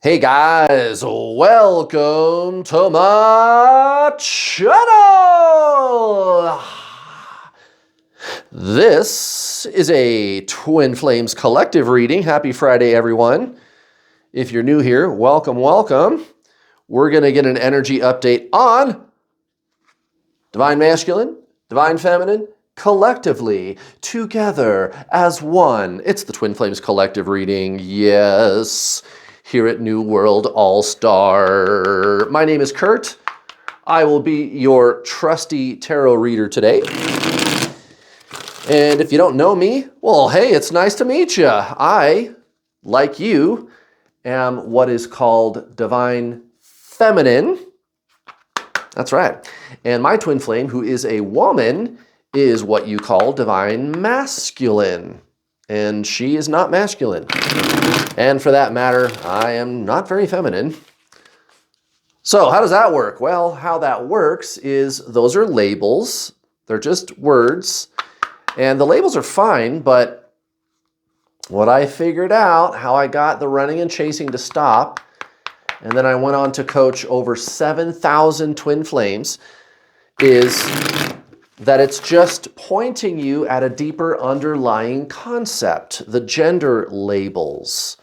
Hey guys, welcome to my channel! This is a Twin Flames collective reading. Happy Friday, everyone. If you're new here, welcome, welcome. We're going to get an energy update on Divine Masculine, Divine Feminine, collectively, together, as one. It's the Twin Flames collective reading, yes, here at New World All-Star. My name is Kurt. I will be your trusty tarot reader today. And if you don't know me, well, hey, it's nice to meet you. I, like you, am what is called Divine Feminine. That's right. And my twin flame, who is a woman, is what you call Divine Masculine. And she is not masculine. And for that matter, I am not very feminine. So how does that work? Well, how that works is those are labels. They're just words. And the labels are fine, but what I figured out, how I got the running and chasing to stop, and then I went on to coach over 7,000 twin flames, is that it's just pointing you at a deeper underlying concept, the gender labels.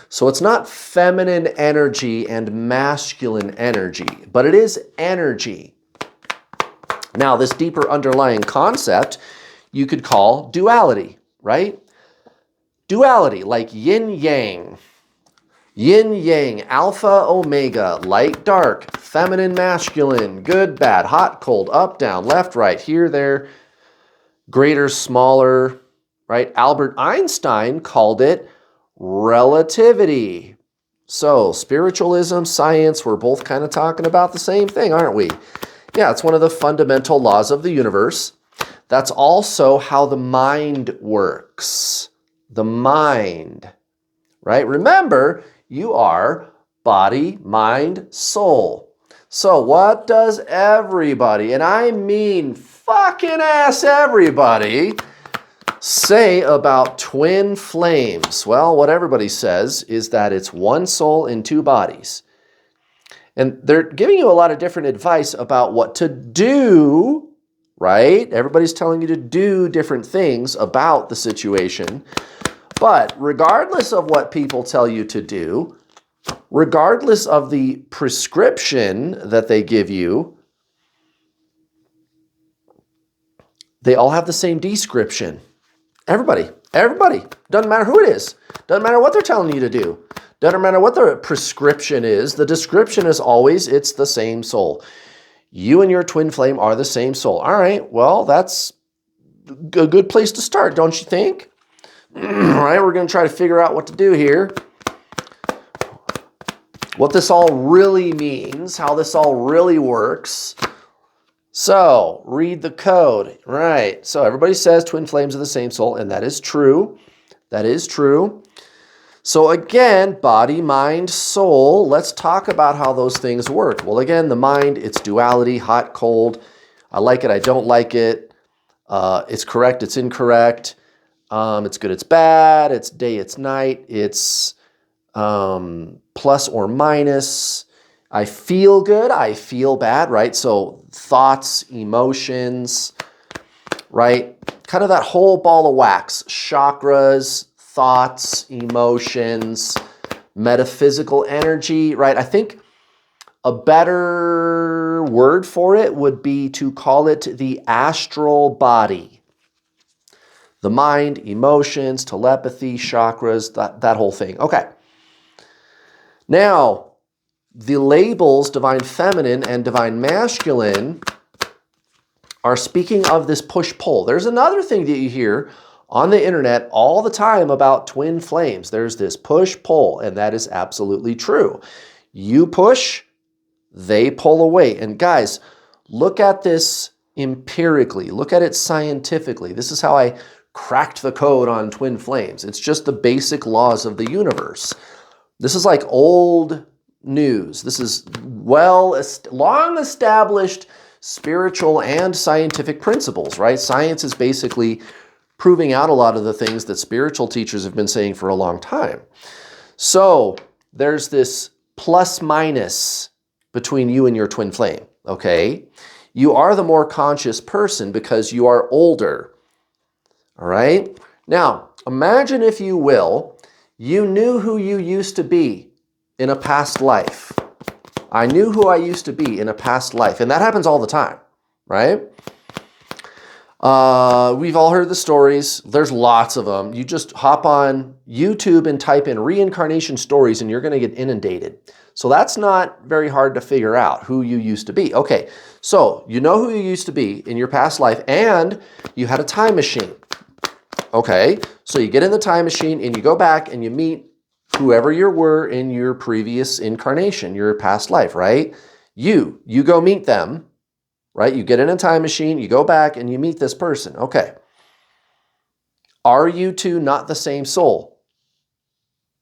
So it's not feminine energy and masculine energy, but it is energy. Now, this deeper underlying concept you could call duality, right? Duality, like yin-yang. Yin-yang, alpha, omega, light, dark, feminine, masculine, good, bad, hot, cold, up, down, left, right, here, there, greater, smaller, right? Albert Einstein called it relativity. So spiritualism, science, we're both kind of talking about the same thing, aren't we? Yeah, it's one of the fundamental laws of the universe. That's also how the mind works. The mind, right? Remember, you are body, mind, soul. So what does everybody, and I mean fucking ass everybody, say about twin flames? Well, what everybody says is that it's one soul in two bodies. And they're giving you a lot of different advice about what to do, right? Everybody's telling you to do different things about the situation. But regardless of what people tell you to do, regardless of the prescription that they give you, they all have the same description. Everybody. Doesn't matter who it is. Doesn't matter what they're telling you to do. Doesn't matter what the prescription is. The description is always, it's the same soul. You and your twin flame are the same soul. All right, well, that's a good place to start, don't you think? All right, we're going to try to figure out what to do here. What this all really means, how this all really works. So, read the code. Right. So, everybody says twin flames are the same soul, and that is true. That is true. So, again, body, mind, soul. Let's talk about how those things work. Well, again, the mind, it's duality, hot, cold. I like it, I don't like it. It's correct, it's incorrect. It's good, it's bad. It's day, it's night. It's plus or minus. I feel good, I feel bad, right? So thoughts, emotions, right? Kind of that whole ball of wax. Chakras, thoughts, emotions, metaphysical energy, right? I think a better word for it would be to call it the astral body. The mind, emotions, telepathy, chakras, that whole thing. Okay. Now, the labels Divine Feminine and Divine Masculine are speaking of this push-pull. There's another thing that you hear on the internet all the time about twin flames. There's this push-pull, and that is absolutely true. You push, they pull away. And guys, look at this empirically. Look at it scientifically. This is how I cracked the code on twin flames. It's just the basic laws of the universe. This is like old news. This is long established spiritual and scientific principles, right? Science is basically proving out a lot of the things that spiritual teachers have been saying for a long time. So there's this plus minus between you and your twin flame, okay? You are the more conscious person because you are older, all right? Now, imagine, if you will, you knew who you used to be in a past life. I knew who I used to be in a past life, and that happens all the time, right? We've all heard the stories. There's lots of them. You just hop on YouTube and type in reincarnation stories and you're going to get inundated. So that's not very hard to figure out who you used to be. Okay, so you know who you used to be in your past life and you had a time machine. Okay, so you get in the time machine and you go back and you meet whoever you were in your previous incarnation, your past life, right? You go meet them. Right? You get in a time machine, you go back and you meet this person. Okay. Are you two not the same soul?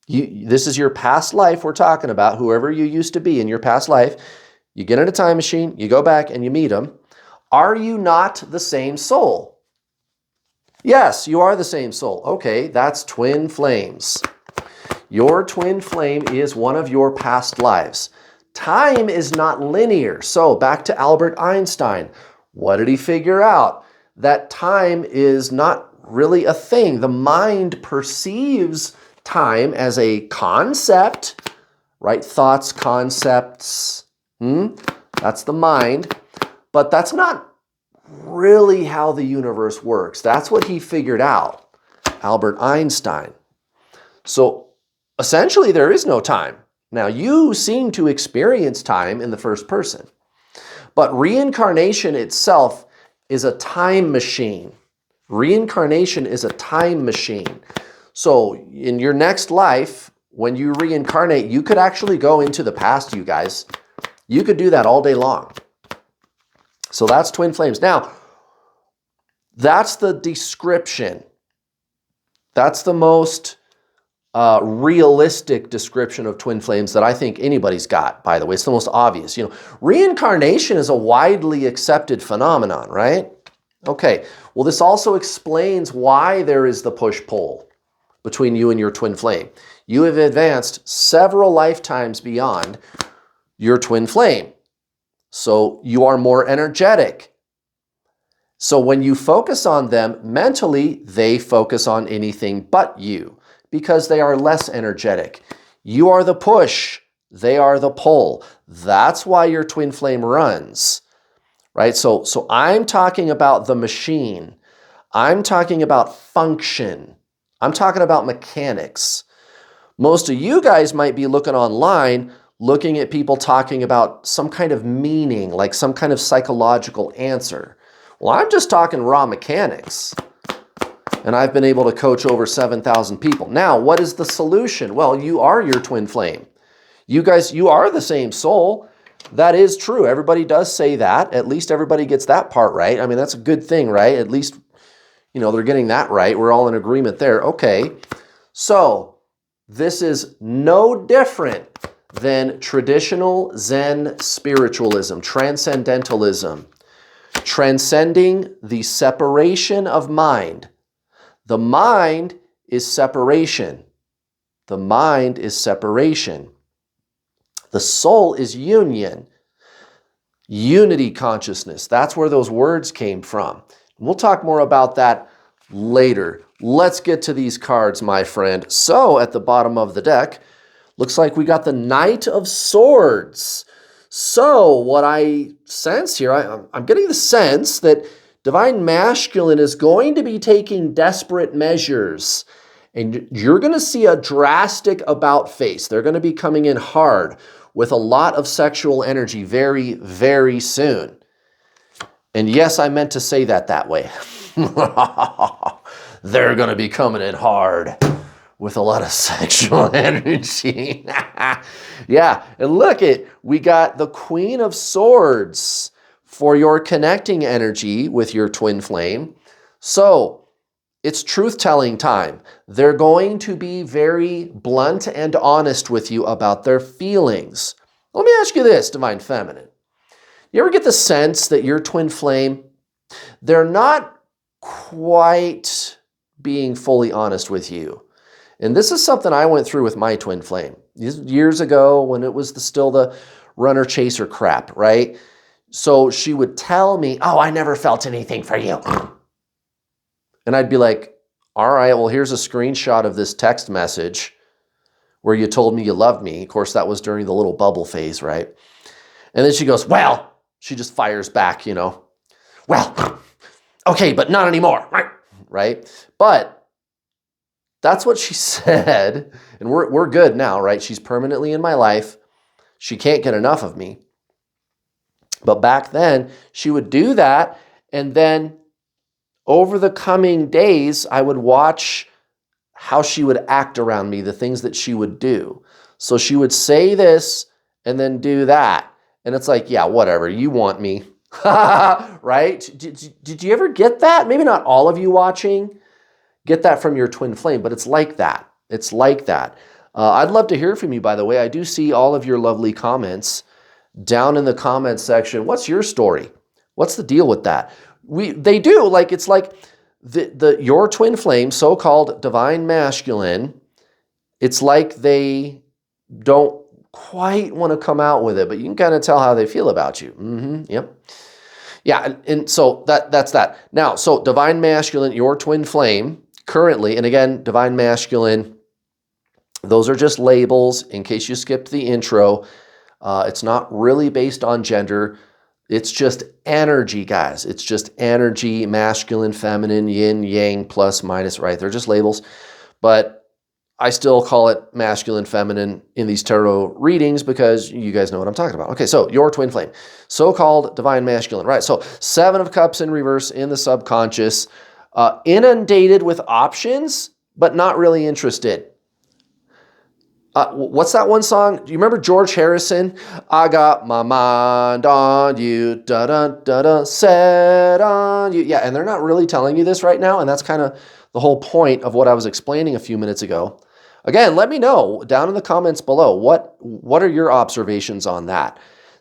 This is your past life we're talking about, whoever you used to be in your past life. You get in a time machine, you go back and you meet them. Are you not the same soul? Yes, you are the same soul. Okay, that's twin flames. Your twin flame is one of your past lives. Time is not linear. So back to Albert Einstein. What did he figure out? That time is not really a thing. The mind perceives time as a concept, right? Thoughts, concepts. That's the mind. But that's not really how the universe works. That's what he figured out, Albert Einstein. So essentially, there is no time. Now, you seem to experience time in the first person, but reincarnation itself is a time machine. Reincarnation is a time machine. So in your next life, when you reincarnate, you could actually go into the past, you guys. You could do that all day long. So that's twin flames. Now, that's the description. That's the most realistic description of twin flames that I think anybody's got, by the way. It's the most obvious. Reincarnation is a widely accepted phenomenon, right? Okay, well, this also explains why there is the push-pull between you and your twin flame. You have advanced several lifetimes beyond your twin flame. So you are more energetic. So when you focus on them mentally, they focus on anything but you, because they are less energetic. You are the push, they are the pull. That's why your twin flame runs, right? So I'm talking about the machine. I'm talking about function. I'm talking about mechanics. Most of you guys might be looking online, looking at people talking about some kind of meaning, like some kind of psychological answer. Well, I'm just talking raw mechanics. And I've been able to coach over 7,000 people. Now, what is the solution? Well, you are your twin flame. You guys, you are the same soul. That is true. Everybody does say that. At least everybody gets that part right. I mean, that's a good thing, right? At least, they're getting that right. We're all in agreement there. Okay. So this is no different than traditional Zen spiritualism, transcendentalism, transcending the separation of mind. The mind is separation. The mind is separation. The soul is union. Unity consciousness. That's where those words came from. We'll talk more about that later. Let's get to these cards, my friend. So at the bottom of the deck, looks like we got the Knight of Swords. So what I sense here, I'm getting the sense that Divine Masculine is going to be taking desperate measures, and you're going to see a drastic about face. They're going to be coming in hard with a lot of sexual energy very, very soon. And yes, I meant to say that way. They're going to be coming in hard with a lot of sexual energy. Yeah, and look we got the Queen of Swords for your connecting energy with your twin flame. So it's truth-telling time. They're going to be very blunt and honest with you about their feelings. Let me ask you this, Divine Feminine. You ever get the sense that your twin flame, they're not quite being fully honest with you? And this is something I went through with my twin flame. years ago when it was still the runner chaser crap, right? So she would tell me, oh, I never felt anything for you. And I'd be like, all right, well, here's a screenshot of this text message where you told me you loved me. Of course, that was during the little bubble phase, right? And then she goes, well, she just fires back, well, okay, but not anymore, right? But that's what she said, and we're good now, right? She's permanently in my life. She can't get enough of me. But back then, she would do that, and then over the coming days, I would watch how she would act around me, the things that she would do. So she would say this and then do that. And it's like, yeah, whatever, you want me, right? Did you ever get that? Maybe not all of you watching get that from your twin flame, but it's like that. It's like that. I'd love to hear from you, by the way. I do see all of your lovely comments down in the comments section. What's your story? What's the deal with that? They do, like, it's like your twin flame, so-called divine masculine, it's like they don't quite want to come out with it, but you can kind of tell how they feel about you. Yep. Yeah, and so that's that. Now, so divine masculine, your twin flame, currently, and again, divine masculine, those are just labels in case you skipped the intro. It's not really based on gender. It's just energy, guys. It's just energy, masculine, feminine, yin, yang, plus, minus, right? They're just labels. But I still call it masculine, feminine in these tarot readings because you guys know what I'm talking about. Okay, so your twin flame, so-called divine masculine, right? So 7 of Cups in reverse in the subconscious, inundated with options, but not really interested. What's that one song? Do you remember George Harrison? I got my mind on you, da-da-da-da, set on you. Yeah, and they're not really telling you this right now, and that's kind of the whole point of what I was explaining a few minutes ago. Again, let me know down in the comments below, what are your observations on that?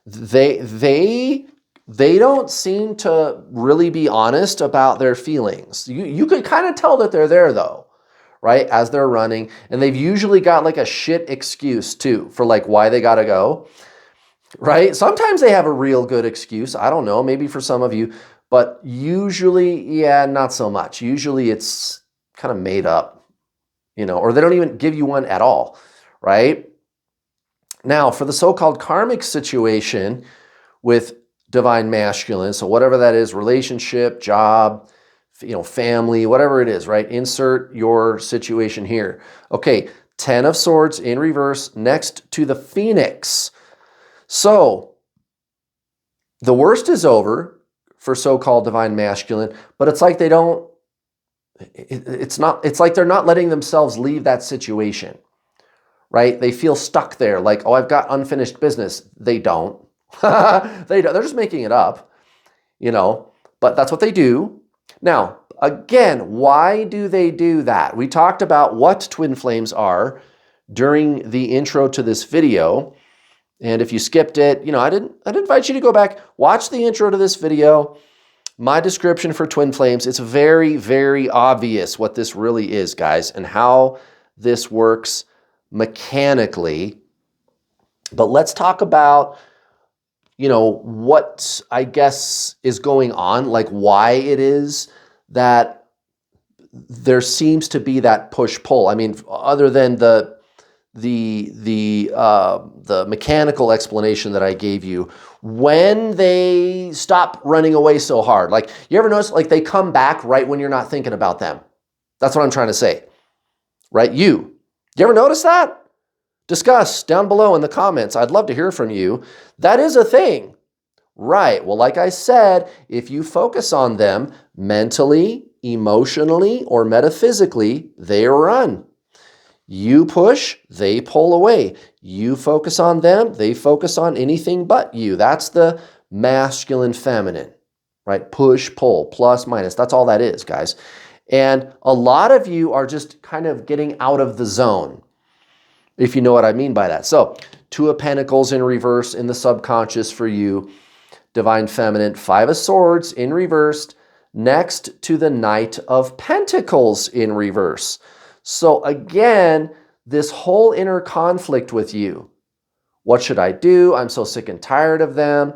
They don't seem to really be honest about their feelings. You could kind of tell that they're there, though, right, as they're running. And they've usually got like a shit excuse too for like why they gotta go, right? Sometimes they have a real good excuse. I don't know, maybe for some of you, but usually, yeah, not so much. Usually it's kind of made up, or they don't even give you one at all, right? Now, for the so-called karmic situation with divine masculine, so whatever that is, relationship, job, family, whatever it is, right? Insert your situation here. Okay, 10 of Swords in reverse next to the Phoenix. So the worst is over for so-called divine masculine, but it's like they don't, it's like they're not letting themselves leave that situation, right? They feel stuck there, like, oh, I've got unfinished business. They don't. They're just making it up, but that's what they do. Now, again, why do they do that? We talked about what twin flames are during the intro to this video. And if you skipped it, I'd invite you to go back, watch the intro to this video, my description for twin flames. It's very, very obvious what this really is, guys, and how this works mechanically. But let's talk about what I guess is going on, like why it is that there seems to be that push-pull. I mean, other than the mechanical explanation that I gave you, when they stop running away so hard, like you ever notice, like they come back right when you're not thinking about them. That's what I'm trying to say, right? You ever notice that? Discuss down below in the comments. I'd love to hear from you. That is a thing, right? Well, like I said, if you focus on them mentally, emotionally, or metaphysically, they run. You push, they pull away. You focus on them, they focus on anything but you. That's the masculine feminine, right? Push, pull, plus, minus. That's all that is, guys. And a lot of you are just kind of getting out of the zone, if you know what I mean by that. So 2 of Pentacles in reverse in the subconscious for you, divine feminine, 5 of Swords in reversed next to the Knight of Pentacles in reverse. So again, this whole inner conflict with you. What should I do? I'm so sick and tired of them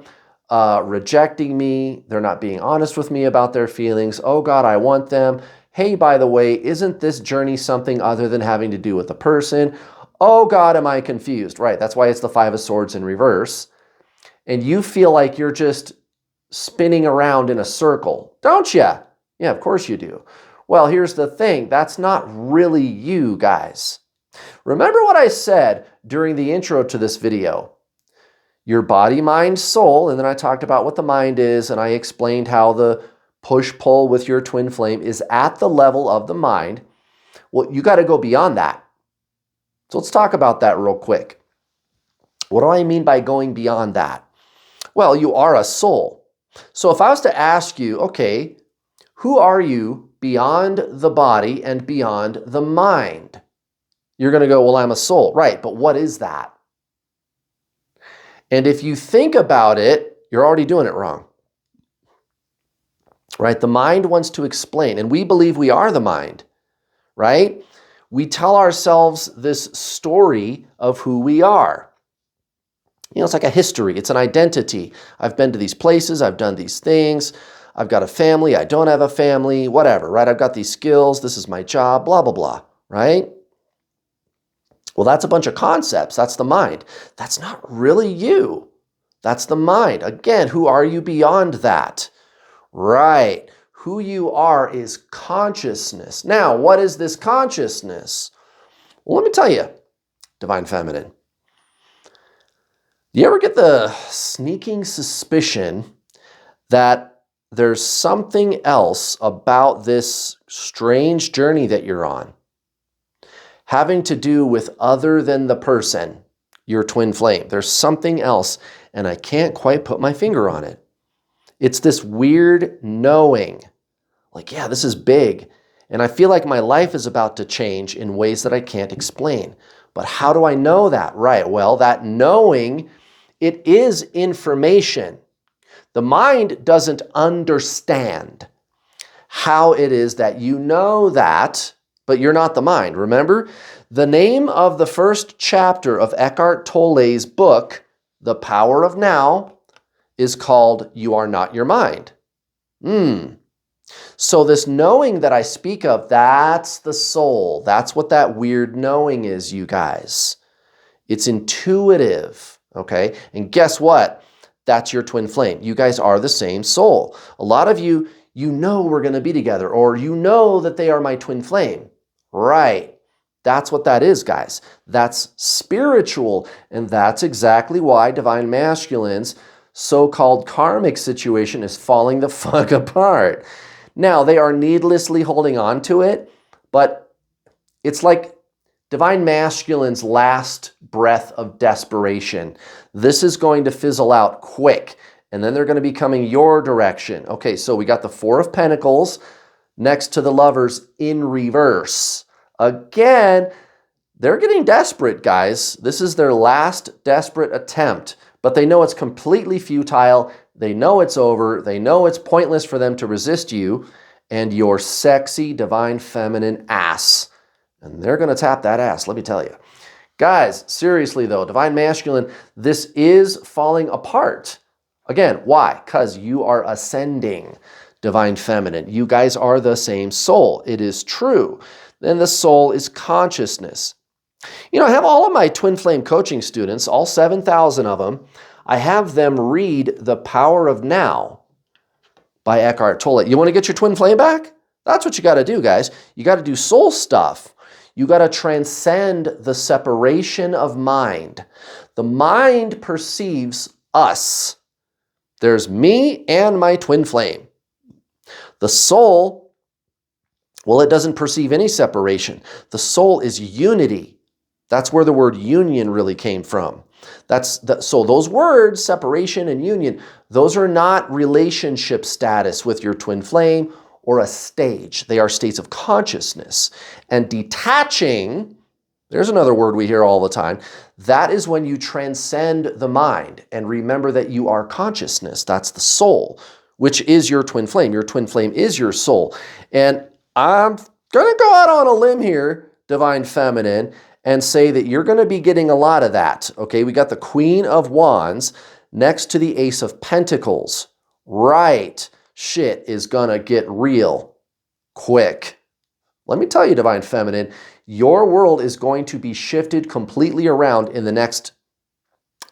rejecting me. They're not being honest with me about their feelings. Oh God, I want them. Hey, by the way, isn't this journey something other than having to do with the person? Oh God, am I confused? Right, that's why it's the Five of Swords in reverse. And you feel like you're just spinning around in a circle, don't you? Yeah, of course you do. Well, here's the thing. That's not really you, guys. Remember what I said during the intro to this video. Your body, mind, soul, and then I talked about what the mind is, and I explained how the push-pull with your twin flame is at the level of the mind. Well, you got to go beyond that. So let's talk about that real quick. What do I mean by going beyond that? Well, you are a soul. So if I was to ask you, okay, who are you beyond the body and beyond the mind? You're going to go, well, I'm a soul. Right, but what is that? And if you think about it, you're already doing it wrong. Right? The mind wants to explain, and we believe we are the mind, right? We tell ourselves this story of who we are. You know, it's like a history. It's an identity. I've been to these places. I've done these things. I've got a family. I don't have a family, whatever, right? I've got these skills. This is my job, blah, blah, blah, right? Well, that's a bunch of concepts. That's the mind. That's not really you. That's the mind. Again, who are you beyond that? Right. Who you are is consciousness. Now, what is this consciousness? Well, let me tell you, Divine Feminine. Do you ever get the sneaking suspicion that there's something else about this strange journey that you're on, having to do with other than the person, your twin flame? There's something else, and I can't quite put my finger on it. It's this weird knowing, like, yeah, this is big, and I feel like my life is about to change in ways that I can't explain. But how do I know that? Right, well, that knowing, it is information. The mind doesn't understand how it is that you know that, but you're not the mind. Remember, the name of the first chapter of Eckhart Tolle's book, The Power of Now, is called You Are Not Your Mind. So this knowing that I speak of, that's the soul. That's what that weird knowing is, you guys. It's intuitive, okay? And guess what? That's your twin flame. You guys are the same soul. A lot of you, you know we're going to be together, or you know that they are my twin flame. Right. That's what that is, guys. That's spiritual, and that's exactly why Divine Masculine's so-called karmic situation is falling the fuck apart. Now, they are needlessly holding on to it, but it's like Divine Masculine's last breath of desperation. This is going to fizzle out quick, and then they're going to be coming your direction. Okay, so we got the Four of Pentacles next to the Lovers in reverse. Again, they're getting desperate, guys. This is their last desperate attempt, but they know it's completely futile. They know it's over. They know it's pointless for them to resist you and your sexy Divine Feminine ass. And they're going to tap that ass, let me tell you. Guys, seriously though, Divine Masculine, this is falling apart. Again, why? Because you are ascending, Divine Feminine. You guys are the same soul. It is true. Then the soul is consciousness. You know, I have all of my twin flame coaching students, all 7,000 of them, I have them read The Power of Now by Eckhart Tolle. You want to get your twin flame back? That's what you got to do, guys. You got to do soul stuff. You got to transcend the separation of mind. The mind perceives us. There's me and my twin flame. The soul, well, it doesn't perceive any separation. The soul is unity. That's where the word union really came from. So those words, separation and union, those are not relationship status with your twin flame or a stage. They are states of consciousness. And detaching, there's another word we hear all the time, that is when you transcend the mind and remember that you are consciousness. That's the soul, which is your twin flame. Your twin flame is your soul. And I'm going to go out on a limb here, Divine Feminine, and say that you're going to be getting a lot of that. Okay, we got the Queen of Wands next to the Ace of Pentacles. Right. Shit is going to get real quick. Let me tell you, Divine Feminine, your world is going to be shifted completely around in the next,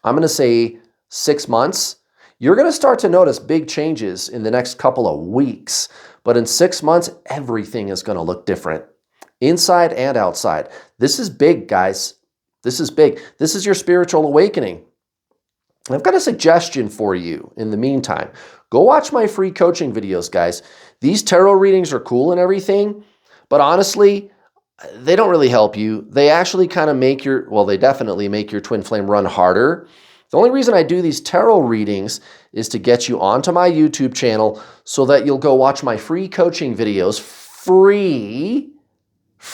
I'm going to say 6 months. You're going to start to notice big changes in the next couple of weeks. But in 6 months, everything is going to look different. Inside and outside. This is big, guys. This is big. This is your spiritual awakening. I've got a suggestion for you in the meantime. Go watch my free coaching videos, guys. These tarot readings are cool and everything, but honestly, they don't really help you. They actually kind of make your, well, they definitely make your twin flame run harder. The only reason I do these tarot readings is to get you onto my YouTube channel so that you'll go watch my free coaching videos free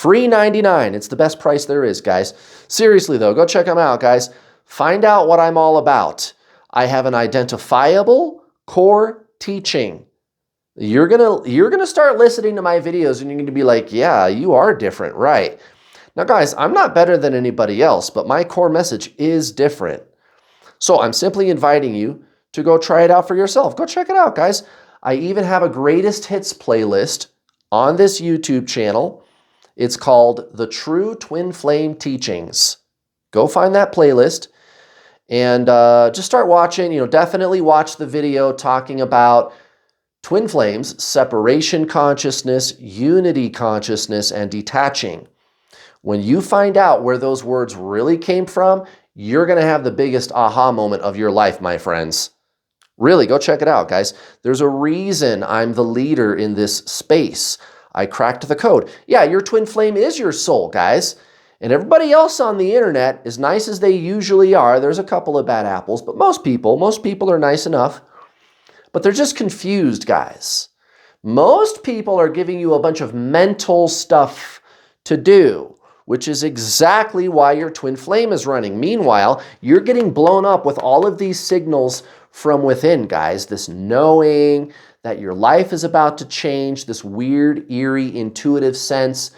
99. It's the best price there is, guys. Seriously, though, go check them out, guys. Find out what I'm all about. I have an identifiable core teaching. You're gonna start listening to my videos and you're going to be like, yeah, you are different, right? Now, guys, I'm not better than anybody else, but my core message is different. So I'm simply inviting you to go try it out for yourself. Go check it out, guys. I even have a greatest hits playlist on this YouTube channel. It's called The True Twin Flame Teachings. Go find that playlist and just start watching. You know, definitely watch the video talking about twin flames, separation consciousness, unity consciousness, and detaching. When you find out where those words really came from, you're going to have the biggest aha moment of your life, my friends. Really, go check it out, guys. There's a reason I'm the leader in this space. I cracked the code. Yeah, your twin flame is your soul, guys. And everybody else on the internet, as nice as they usually are, there's a couple of bad apples, but most people are nice enough. But they're just confused, guys. Most people are giving you a bunch of mental stuff to do, which is exactly why your twin flame is running. Meanwhile, you're getting blown up with all of these signals from within, guys. This knowing that your life is about to change, this weird, eerie, intuitive sense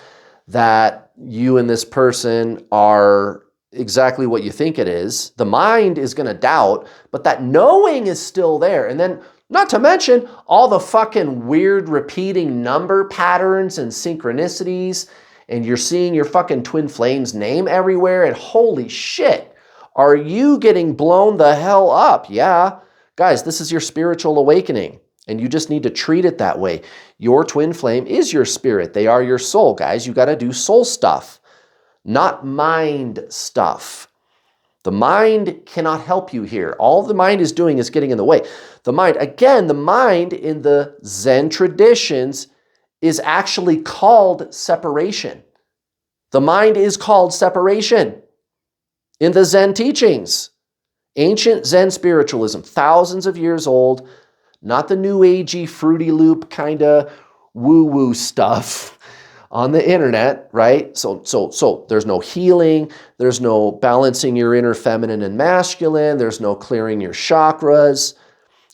that you and this person are exactly what you think it is. The mind is going to doubt, but that knowing is still there. And then, not to mention, all the fucking weird repeating number patterns and synchronicities, and you're seeing your fucking twin flame's name everywhere, and holy shit, are you getting blown the hell up? Yeah. Guys, this is your spiritual awakening. And you just need to treat it that way. Your twin flame is your spirit. They are your soul, guys. You got to do soul stuff, not mind stuff. The mind cannot help you here. All the mind is doing is getting in the way. The mind, again, the mind in the Zen traditions is actually called separation. The mind is called separation in the Zen teachings. Ancient Zen spiritualism, thousands of years old, not the new agey, Fruity Loop kind of woo-woo stuff on the internet, right? So there's no healing, there's no balancing your inner feminine and masculine, there's no clearing your chakras.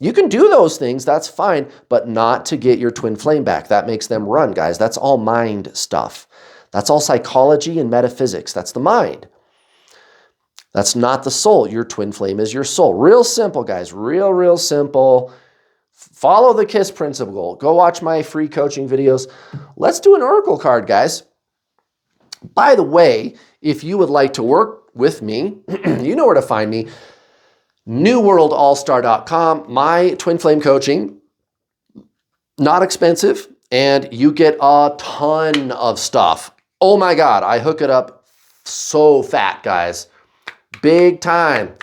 You can do those things, that's fine, but not to get your twin flame back. That makes them run, guys. That's all mind stuff. That's all psychology and metaphysics. That's the mind. That's not the soul. Your twin flame is your soul. Real simple, guys. Real simple. Follow the KISS principle. Go watch my free coaching videos. Let's do an oracle card, guys. By the way, if you would like to work with me, you know where to find me. newworldallstar.com. My twin flame coaching, not expensive, and you get a ton of stuff. Oh my God, I hook it up so fat, guys. Big time.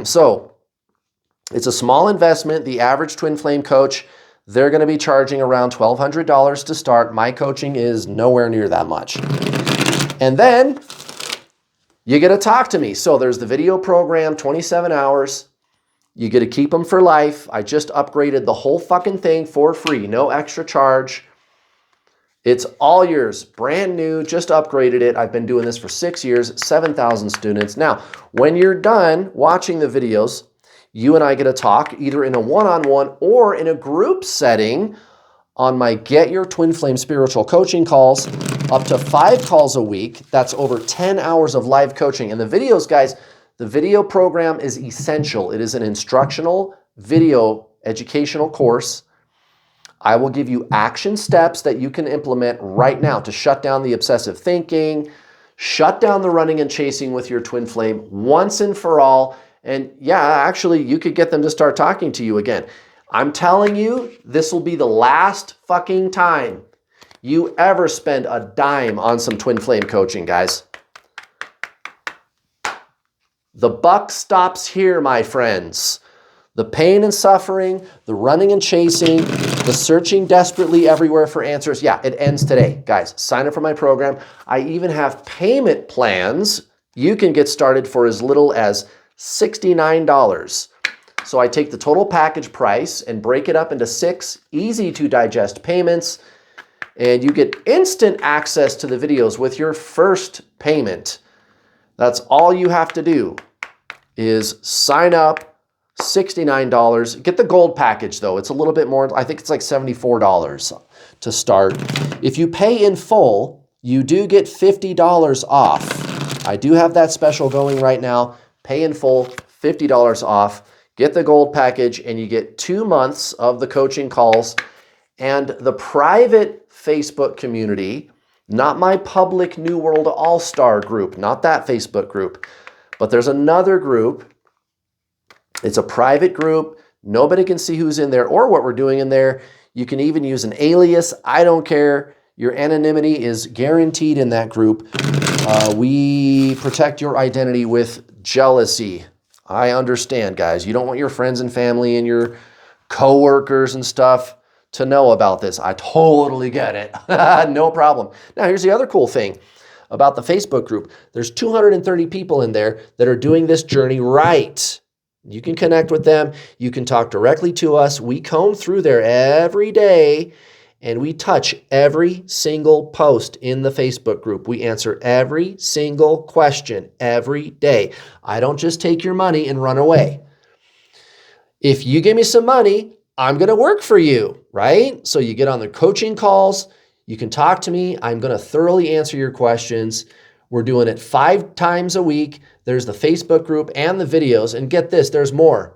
So, it's a small investment. The average twin flame coach, they're going to be charging around $1,200 to start. My coaching is nowhere near that much. And then you get to talk to me. So there's the video program, 27 hours. You get to keep them for life. I just upgraded the whole fucking thing for free, no extra charge. It's all yours, brand new, just upgraded it. I've been doing this for 6 years, 7,000 students. Now, when you're done watching the videos, you and I get to talk either in a one-on-one or in a group setting on my Get Your Twin Flame Spiritual Coaching calls, up to 5 calls a week. That's over 10 hours of live coaching. And the videos, guys, the video program is essential. It is an instructional video educational course. I will give you action steps that you can implement right now to shut down the obsessive thinking, shut down the running and chasing with your twin flame once and for all. And yeah, actually, you could get them to start talking to you again. I'm telling you, this will be the last fucking time you ever spend a dime on some twin flame coaching, guys. The buck stops here, my friends. The pain and suffering, the running and chasing, the searching desperately everywhere for answers, yeah, it ends today. Guys, sign up for my program. I even have payment plans. You can get started for as little as $69. So I take the total package price and break it up into 6 easy to digest payments, and you get instant access to the videos with your first payment. That's all you have to do is sign up. $69. Get the gold package though. It's a little bit more. I think it's like $74 to start. If you pay in full, you do get $50 off. I do have that special going right now. Pay in full, $50 off. Get the gold package and you get 2 months of the coaching calls and the private Facebook community, not my public New World All-Star group, not that Facebook group, but there's another group. It's a private group. Nobody can see who's in there or what we're doing in there. You can even use an alias. I don't care. Your anonymity is guaranteed in that group. We protect your identity with jealousy. I understand, guys. You don't want your friends and family and your coworkers and stuff to know about this. I totally get it. No problem. Now, here's the other cool thing about the Facebook group. There's 230 people in there that are doing this journey right. You can connect with them. You can talk directly to us. We comb through there every day and we touch every single post in the Facebook group. We answer every single question every day. I don't just take your money and run away. If you give me some money, I'm going to work for you, right? So you get on the coaching calls. You can talk to me. I'm going to thoroughly answer your questions. We're doing it 5 times a week. There's the Facebook group and the videos. And get this, there's more.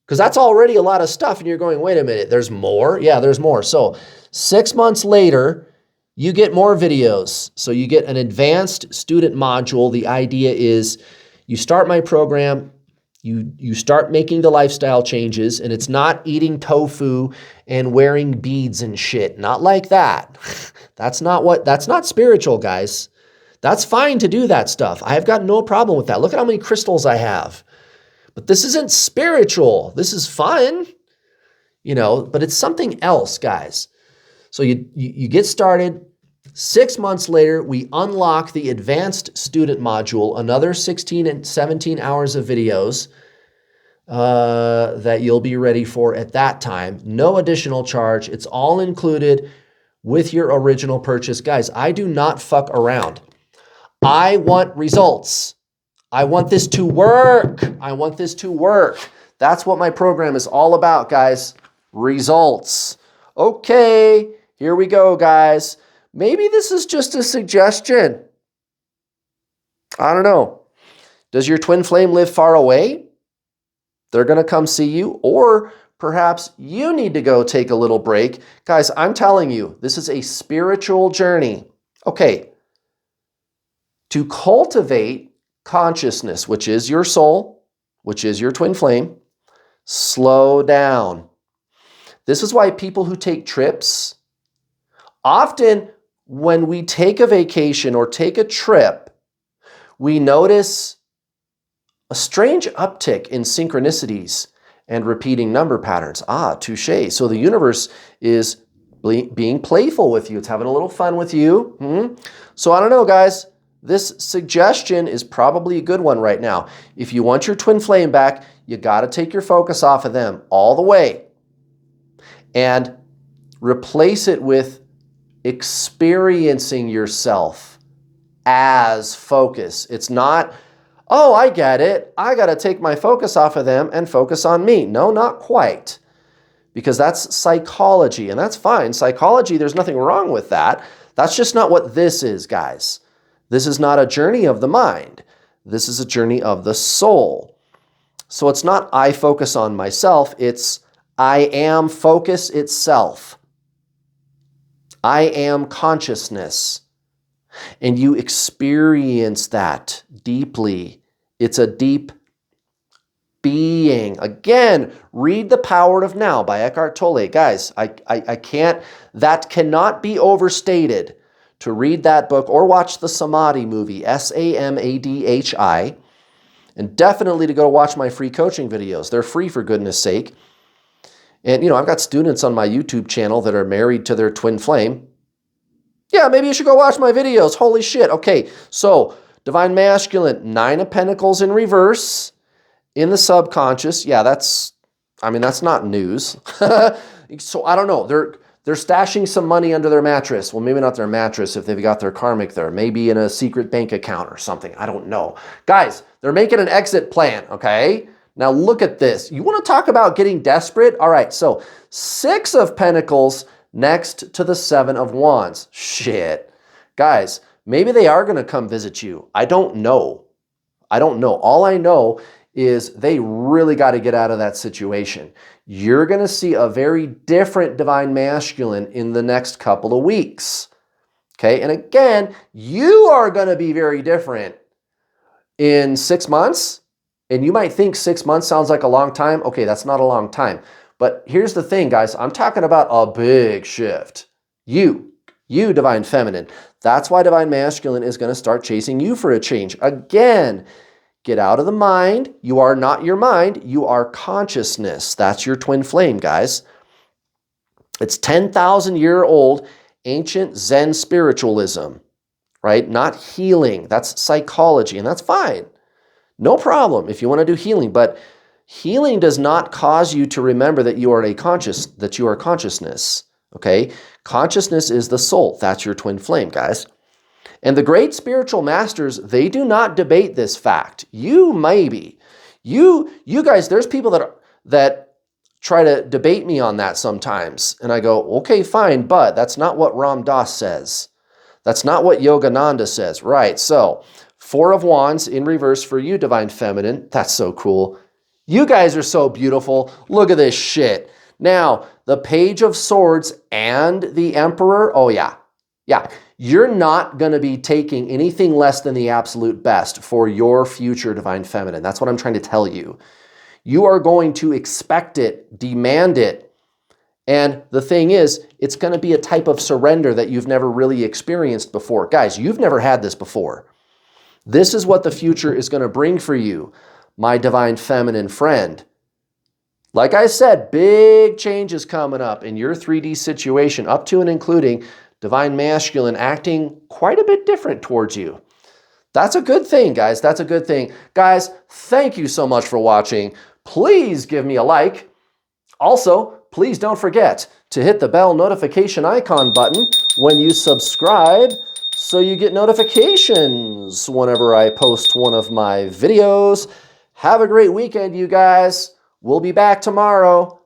Because that's already a lot of stuff. And you're going, wait a minute, there's more? Yeah, there's more. So 6 months later, you get more videos. So you get an advanced student module. The idea is you start my program, you start making the lifestyle changes, and it's not eating tofu and wearing beads and shit. Not like that. That's not spiritual, guys. That's fine to do that stuff. I have got no problem with that. Look at how many crystals I have. But this isn't spiritual. This is fun, but it's something else, guys. So you get started. 6 months later, we unlock the advanced student module, another 16 and 17 hours of videos that you'll be ready for at that time. No additional charge. It's all included with your original purchase. Guys, I do not fuck around. I want results. I want this to work. I want this to work. That's what my program is all about, guys. Results. Okay, here we go, guys. Maybe this is just a suggestion. I don't know. Does your twin flame live far away? They're going to come see you, or perhaps you need to go take a little break. Guys, I'm telling you, this is a spiritual journey. Okay. To cultivate consciousness, which is your soul, which is your twin flame, slow down. This is why people who take trips, often when we take a vacation or take a trip, we notice a strange uptick in synchronicities and repeating number patterns. Touche. So the universe is being playful with you. It's having a little fun with you. So I don't know, guys. This suggestion is probably a good one right now. If you want your twin flame back, you got to take your focus off of them all the way and replace it with experiencing yourself as focus. It's not, oh, I get it. I got to take my focus off of them and focus on me. No, not quite. because that's psychology, and that's fine. Psychology, there's nothing wrong with that. That's just not what this is, guys. This is not a journey of the mind. This is a journey of the soul. So it's not I focus on myself, it's I am focus itself. I am consciousness. And you experience that deeply. It's a deep being. Again, read The Power of Now by Eckhart Tolle. Guys, I can't, that cannot be overstated to read that book or watch the Samadhi movie, Samadhi, and definitely to go watch my free coaching videos. They're free, for goodness sake. And, you know, I've got students on my YouTube channel that are married to their twin flame. Yeah, maybe you should go watch my videos. Holy shit. Okay, so Divine Masculine, 9 of Pentacles in reverse in the subconscious. Yeah, that's not news. So I don't know. They're stashing some money under their mattress. Well, maybe not their mattress if they've got their karmic there. Maybe in a secret bank account or something. I don't know. Guys, they're making an exit plan, okay? Now look at this. You want to talk about getting desperate? All right, so 6 of Pentacles next to the 7 of Wands. Shit. Guys, maybe they are going to come visit you. I don't know. All I know is they really got to get out of that situation. You're going to see a very different Divine Masculine in the next couple of weeks. Okay, and again, you are going to be very different in 6 months. And you might think 6 months sounds like a long time. Okay, that's not a long time. But here's the thing, guys. I'm talking about a big shift. You, Divine Feminine. That's why Divine Masculine is going to start chasing you for a change. Again, get out of the mind. You are not your mind. You are consciousness. That's your twin flame, guys. It's 10,000-year-old ancient Zen spiritualism, right? Not healing. That's psychology, and that's fine. No problem if you want to do healing, but healing does not cause you to remember that you are consciousness, okay? Consciousness is the soul. That's your twin flame, guys. And the great spiritual masters, they do not debate this fact. You maybe. You guys, there's people that try to debate me on that sometimes. And I go, okay, fine, but that's not what Ram Dass says. That's not what Yogananda says. Right, so 4 of Wands in reverse for you, Divine Feminine. That's so cool. You guys are so beautiful. Look at this shit. Now, the Page of Swords and the Emperor. Oh, yeah. Yeah. You're not going to be taking anything less than the absolute best for your future Divine Feminine. That's what I'm trying to tell you. You are going to expect it, demand it. And the thing is, it's going to be a type of surrender that you've never really experienced before. Guys, you've never had this before. This is what the future is going to bring for you, my Divine Feminine friend. Like I said, big changes coming up in your 3D situation, up to and including Divine Masculine acting quite a bit different towards you. That's a good thing, guys. That's a good thing. Guys, thank you so much for watching. Please give me a like. Also, please don't forget to hit the bell notification icon button when you subscribe so you get notifications whenever I post one of my videos. Have a great weekend, you guys. We'll be back tomorrow.